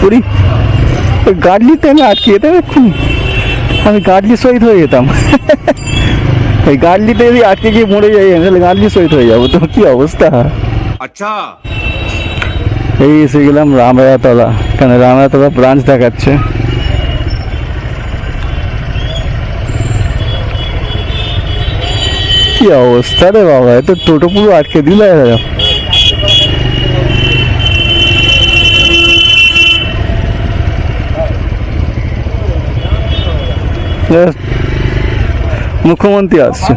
ওই গাড়লিতে আমি আটকে যেতাম এক্ষুনি, আমি গাড়লি শহীদ হয়ে যেতাম। এই গাড়লিতে যদি আটকে গিয়ে মরে যাই আমি, তাহলে গাড়লি শহীদ হয়ে যাবো। তো কি অবস্থা। আচ্ছা, এই এসে গেলাম রামরায়াতলা, এখানে রামরায়াতলা ব্রাঞ্চ দেখাচ্ছে। কি অবস্থা রে বাবা, এত টোটো পুরো আটকে দিল। মুখ্যমন্ত্রী আসছে।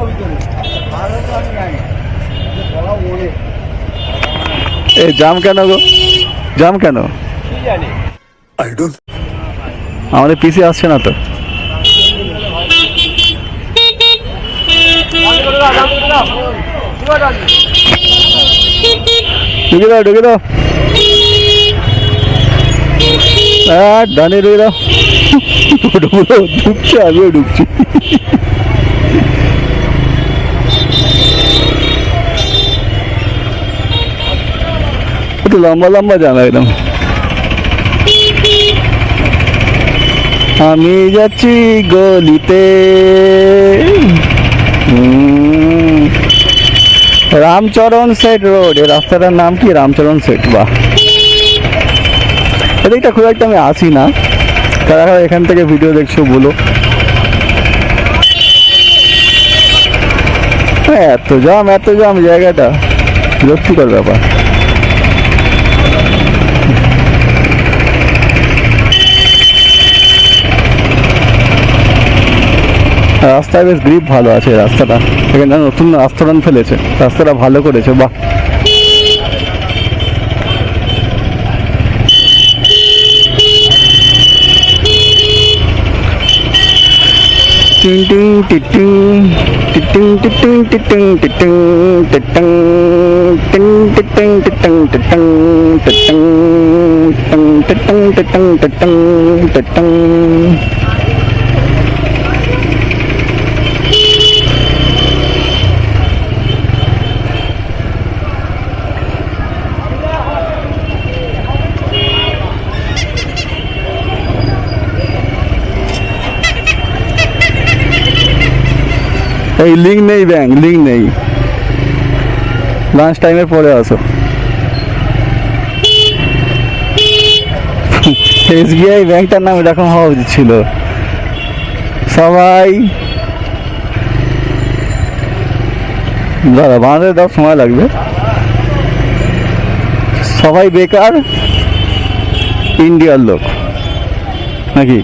এই জাম কেন গো, জাম কেন? আমাদের পিসি আসছে না তো। ঢুকে দাও, ঢুকে দাও, ডানে ঢুকে দাও। ঢুকছে, আমিও ঢুকছি। একটু লম্বা লম্বা জানা একদম। আমি যাচ্ছি গলিতে, রামচরণ সেট রোড। এই রাস্তাটার নাম কি? রামচরণ সেট। বাহ, এদিকটা খুব একটা আমি আসি না। কারা কারা এখান থেকে ভিডিও দেখছো বলো। এত জাম, এত জাম, জায়গাটা বিরক্তিকর ব্যাপার। রাস্তায় বেশ গ্রিপ ভালো আছে রাস্তাটা, এখানে নতুন রাস্তাটান ফেলেছে, রাস্তাটা ভালো করেছে। বাহ, টিং টিং টিং টিং টিং টিং টিং টিং টিং টিং টিং টিং। এই লিঙ্ক নেই, ব্যাংক লিঙ্ক নেই, লাঞ্চ টাইমের পরে আসো। এসবিআই ব্যাংকটার নাম এরকম হওয়া উচিত ছিল। সবাই দাদা বাঁধে দাও, সময় লাগবে। সবাই বেকার, ইন্ডিয়ার লোক নাকি?